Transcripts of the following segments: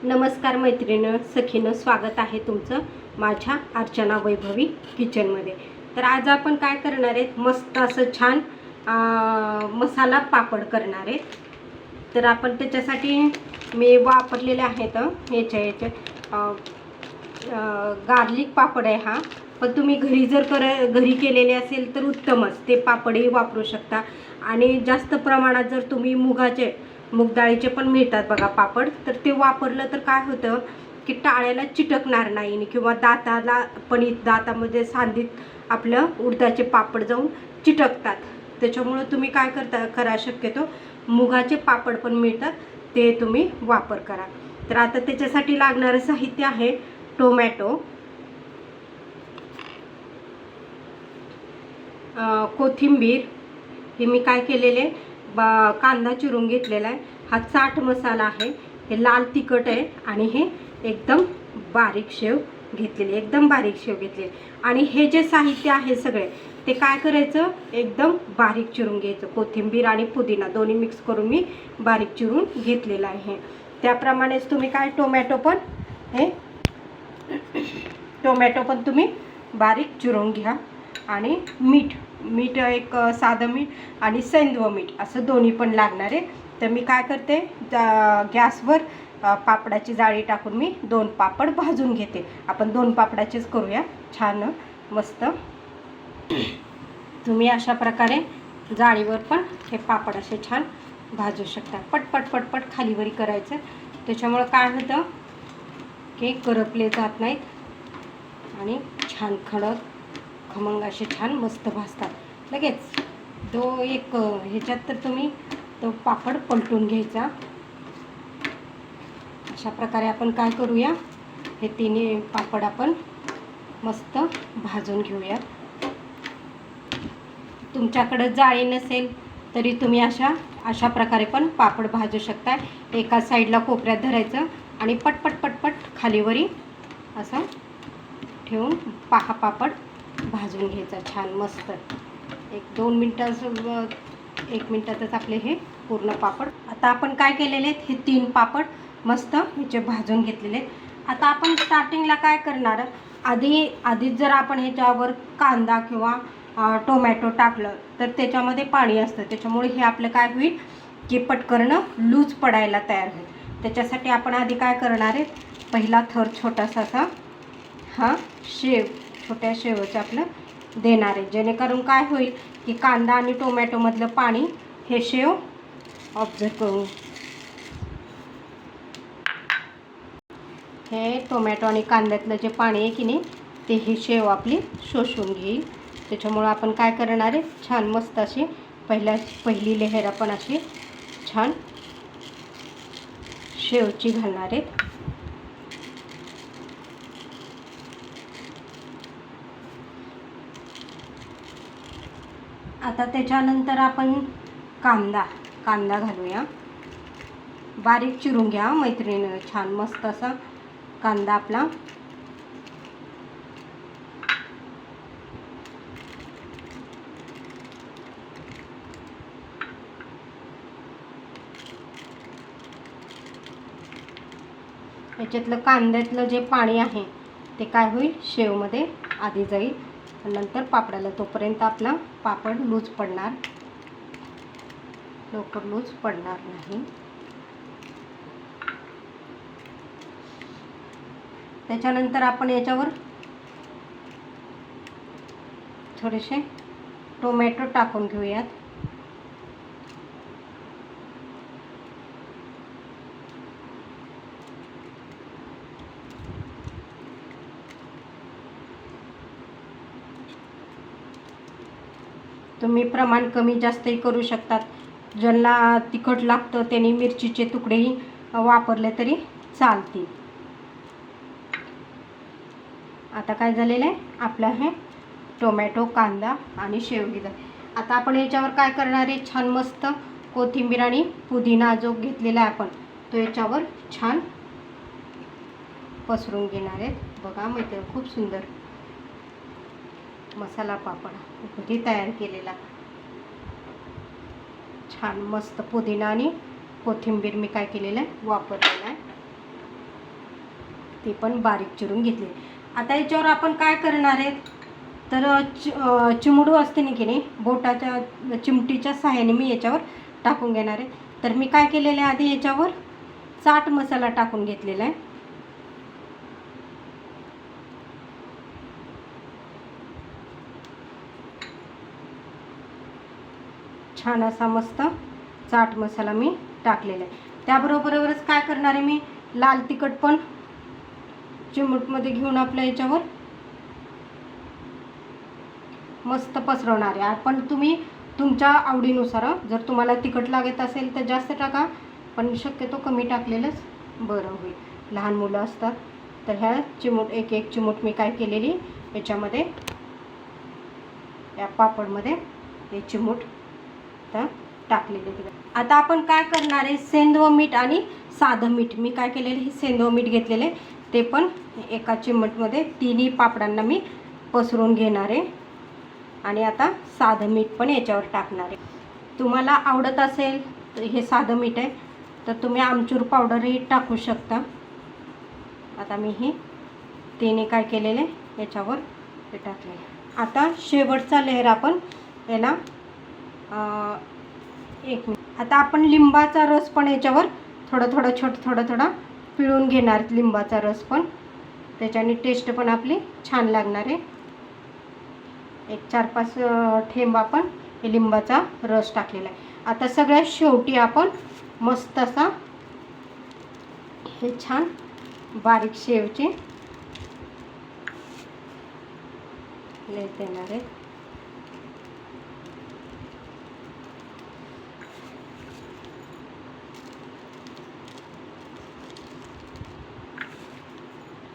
नमस्कार मैत्रिणींनो, सखीनं स्वागत आहे तुमचं माझ्या अर्चना वैभवी किचनमध्ये। तर आज आपण काय करणार आहेत, मस्त असं छान मसाला पापड करणार आहेत। तर आपण त्याच्यासाठी मी वापरलेले आहेत याचे गार्लिक पापड आहे हा। पण तुम्ही घरी जर घरी केलेले असेल तर उत्तमच, ते पापडही वापरू शकता। आणि जास्त प्रमाणात जर तुम्ही मूग डाळीचे पण मिळतात बघा पापड, तर ते वापरलं तर काय होतं की टाळ्याला चिटकणार नाही किंवा दातामध्ये सांधीत आपलं उडदाचे पापड जाऊन चिटकतात। त्याच्यामुळे तुम्ही काय करा शक्यतो मुगाचे पापड पण मिळतात ते तुम्ही वापर करा। तर आता त्याच्यासाठी लागणारं साहित्य आहे टोमॅटो, कोथिंबीर, हे मी काय केलेले कांदा चिरून घेतलेला आहे, हा चाट मसाला आहे, हे लाल तिखट आहे आणि हे एकदम बारीक शेव घेतलेली, आणि हे जे साहित्य आहे सगळे ते काय करायचं एकदम बारीक चिरून घ्यायचं। कोथिंबीर आणि पुदिना दोन्ही मिक्स करून मी बारीक चिरून घेतलेला आहे। त्याप्रमाणेच तुम्ही काय टोमॅटो पण तुम्ही बारीक चिरून घ्या। आणि मीठ एक साधं मीठ आणि सैंधव मीठ असं दोन्ही पण लागणार आहे। तर मी काय करते, गॅसवर पापडाची जाळी टाकून मी 2 पापड भाजून घेते। आपण 2 पापडाचेच करूया छान मस्त। तुम्ही अशा प्रकारे जाळीवर पण हे पापड असे छान भाजू शकता। पटपट खालीवरी करायचं, त्याच्यामुळे काय होतं की करपले जात नाहीत आणि छान खमंग असे छान मस्त भाजतात लगेच। ह्याच्यात तर तुम्ही तो पापड पलटून घ्यायचा। अशा प्रकारे आपण काय करूया, हे तिन्ही पापड आपण मस्त भाजून घेऊया। तुमच्याकडे जाळी नसेल तरी तुम्ही अशा प्रकारे पण पापड भाजू शकता। एका साईडला कोपऱ्यात धरायचं आणि पटपट खालीवरी असं ठेवून पापड भाजून घ्यायचा छान मस्त। 1 मिनिटातच आपले हे पूर्ण पापड। आता आपण काय केलेले आहेत, हे 3 पापड मस्त ह्याचे भाजून घेतलेले आहेत। आता आपण स्टार्टिंगला काय करणार, आधीच जर आपण ह्याच्यावर कांदा किंवा टोमॅटो टाकलं तर त्याच्यामध्ये पाणी असतं, त्याच्यामुळे हे आपलं काय होईल की पटकन लूज पडायला तयार होईल। त्याच्यासाठी आपण आधी काय करणार आहे, पहिला थर छोटासा असा हा छोट्या शेवचं आपलं देणार आहे, जेणेकरून काय होईल की कांदा आणि टोमॅटोमधलं पाणी हे शेव ऑब्झर्व करून हे टोमॅटो आणि कांद्यातलं जे पाणी आहे की नाही ते ही शेव आपली शोषून घेईल। त्याच्यामुळं आपण काय करणार आहे, छान मस्त अशी पहिली लेहर आपण अशी छान शेवची घालणार आहेत। आता त्याच्यानंतर आपण कांदा घालूया, बारीक चिरून घ्या मैत्रिणीनं, छान मस्त असा कांदा आपला। याच्यातलं कांद्यातलं जे पाणी आहे ते काय होईल शेवमध्ये आधी जाईल, नंतर पापडाला, तोपर्यंत आपला पापड लवकर लूज पडणार नाही। त्याच्यानंतर आपण याच्यावर थोडेसे टोमॅटो टाकून घेऊयात। तुम्ही प्रमाण कमी जास्तही करू शकतात, ज्यांना तिखट लागतं त्यांनी मिरचीचे तुकडेही वापरले तरी चालतील। आता काय झालेलं आहे आपलं, हे टोमॅटो, कांदा आणि शेव घेतलं। आता आपण याच्यावर काय करणार आहे, छान मस्त कोथिंबीर आणि पुदिना जो घेतलेला आहे आपण तो याच्यावर छान पसरून घेणार आहे। बघा मैत्रिणी, खूप सुंदर मसाला पापड घरी तयार केलेला, छान मस्त पुदिना आणि कोथिंबीर मी काय केलेलं आहे वापरलेला आहे। ते पण बारीक चिरून घेतले. आता याच्यावर आपण काय करणार आहे तर चिमूड असते ना की नाही, बोटाच्या चिमटीच्या सहाय्याने मी याच्यावर टाकून घेणार आहे. तर मी काय केलेलं आहे, आधी याच्यावर चाट मसाला टाकून घेतलेला आहे. छान असा मस्त चाट मसाला मी टाकलेला आहे. त्याबरोबरच काय करणार आहे, मी लाल तिखट पण चिमूटमध्ये घेऊन आपल्या याच्यावर मस्त पसरवणार आहे. पण तुम्ही तुमच्या आवडीनुसार, जर तुम्हाला तिखट लागत असेल तर जास्त टाका, पण शक्यतो कमी टाकलेलंच बरं होईल. लहान मुलं असतात तर ह्या चिमूट एक चिमूट मी काय केलेली याच्यामध्ये, या पापडमध्ये हे चिमूट तर टाकलेले. आता आपण काय करणार आहे, सेंधव मीठ आणि साधं मीठ मी काय केलेले, हे सेंधव मीठ घेतलेले ते पण एका चिमटमध्ये तिन्ही पापडांना मी पसरून घेणार आहे. आणि आता साधं मीठ पण याच्यावर टाकणार आहे. तुम्हाला आवडत असेल तर हे साधं मीठ आहे तर तुम्ही आमचूर पावडरही टाकू शकता. आता मी ही तिने काय केलेले याच्यावर हे टाकले. आता शेवटचा लेअर आपण याला एक मिनिट. आता आपण लिंबाचा रस पण याच्यावर थोडा पिळून घेणार. लिंबाचा रस पण त्याच्याने टेस्ट पण आपली छान लागणार आहे. एक 4-5 थेंब आपण हे लिंबाचा रस टाकलेला आहे. आता सगळ्यात शेवटी आपण मस्त असा हे छान बारीक शेवचे लेप देणार आहे.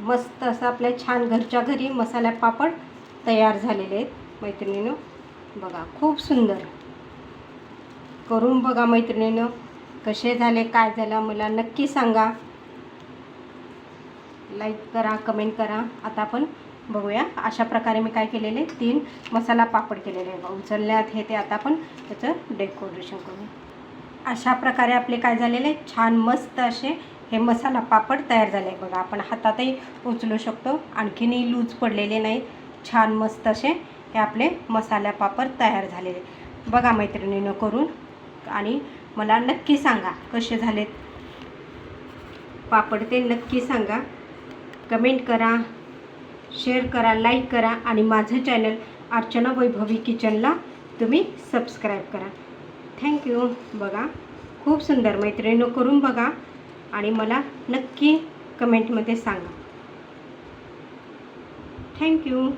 मस्त असं आपल्या छान घरच्या घरी मसाला पापड तयार झालेले आहेत मैत्रिणींनो. बघा खूप सुंदर. करून बघा मैत्रिणींनो, कसे झाले काय झालं मला नक्की सांगा. लाईक करा, कमेंट करा. आता आपण बघूया अशा प्रकारे मी काय केलेले 3 मसाला पापड केलेले आहे. उचलल्यात हे ते आता आपण त्याचं डेकोरेशन करू. अशा प्रकारे आपले काय झालेले छान मस्त असे हे मसाला पापड तयार झाले. बघा आपण हातातही उचलू शकतो, आणखीनही लूज पडलेले नाहीत. छान मस्त असे हे आपले मसाला पापड तयार झालेले. बघा मैत्रिणीनं करून आणि मला नक्की सांगा कसे झालेत पापड ते नक्की सांगा. कमेंट करा, शेअर करा, लाईक करा आणि माझं चॅनल अर्चना वैभवी किचनला तुम्ही सबस्क्राईब करा. थँक्यू. बघा खूप सुंदर मैत्रिणीनं करून बघा आणि मला नक्की कमेंटमध्ये सांगा. थँक्यू.